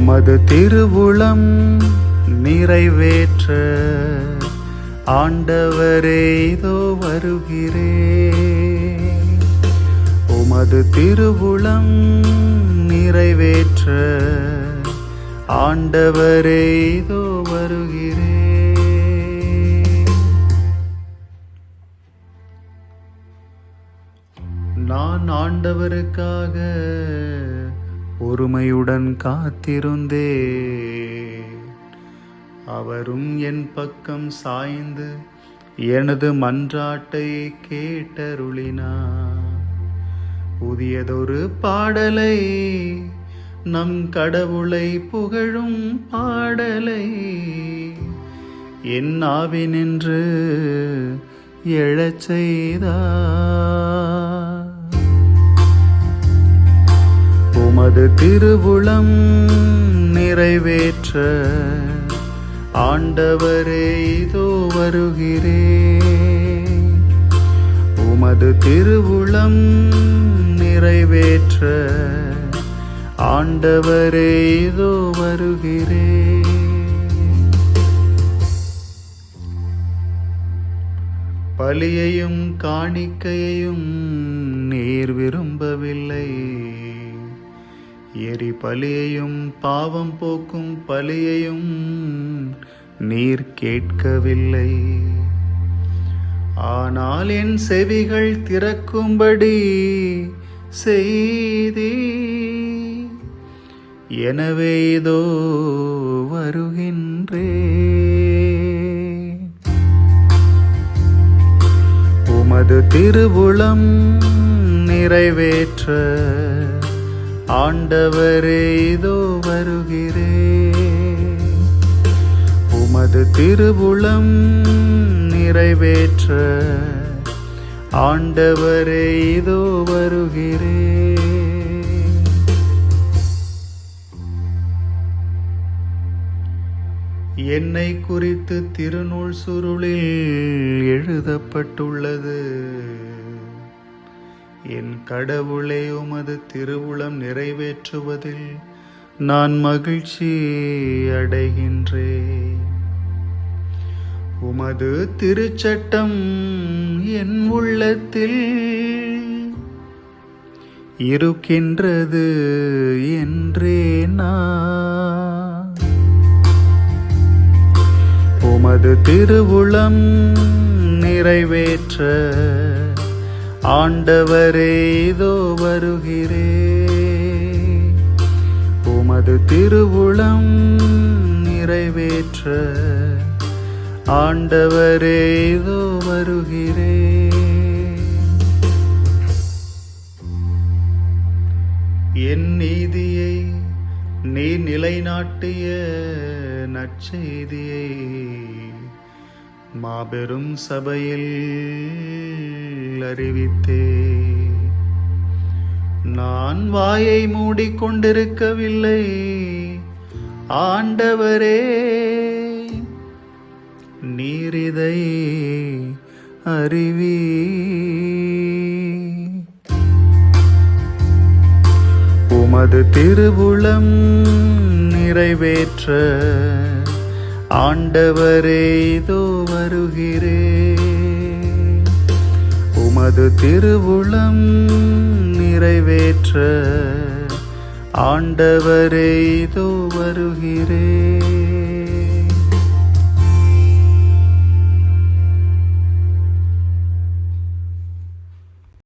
உமது திருவுளம் நிறைவேற்ற ஆண்டவரே இதோ வருகிறேன். உமது திருவுளம் நிறைவேற்ற ஆண்டவரே இதோ வருகிறேன். நான் ஆண்டவருக்காக பொறுமையுடன் காத்திருந்தேன். அவரும் என் பக்கம் சாய்ந்து எனது மன்றாட்டை கேட்டருளினார். புதியதொரு பாடலை, நம் கடவுளை புகழும் பாடலை என் ஆவினின்று எழச் செய்தார். உமது திருவுளம் நிறைவேற்ற ஆண்டவரே இதோ வருகிறேன். உமது திருவுளம் நிறைவேற்ற ஆண்டவரே இதோ வருகிறேன். பலியையும் காணிக்கையையும் நீர் விரும்பவில்லை. எரி பலியையும் பாவம் போக்கும் பலியையும் நீர் கேட்கவில்லை. ஆனால் என் செவிகள் திறக்கும்படி செய்தி. எனவே இதோ வருகின்றேன். உமது திருவுளம் நிறைவேற்ற ஆண்டவரே இதோ வருகிறேன். உமது திருவுளம் நிறைவேற்ற ஆண்டவரே இதோ வருகிறேன். என்னை குறித்து திருநூல் சுருளில் எழுதப்பட்டுள்ளது. என் கடவுளே, உமது திருவுளம் நிறைவேற்றுவதில் நான் மகிழ்ச்சி அடைகின்றேன். உமது திருச்சட்டம் என் உள்ளத்தில் இருக்கின்றது என்றே நான். உமது திருவுளம் நிறைவேற்ற ஆண்டவரே இதோ வருகிறேன். உமது திருவுளம் நிறைவேற்ற ஆண்டவரே இதோ வருகிறேன். என் நீதியை நீ நிலைநாட்டிய நற்செய்தியை மாபெரும் சபையில் அறிவித்தே. நான் வாயை மூடிக்கொண்டிருக்கவில்லை. ஆண்டவரே, நீர் இதை அறிவி. உமது திருவுளம் நிறைவேற்ற ஆண்டவரே இதோ வருகிறேன். உமது திருவுளம் நிறைவேற்ற ஆண்டவரே இதோ வருகிறேன்.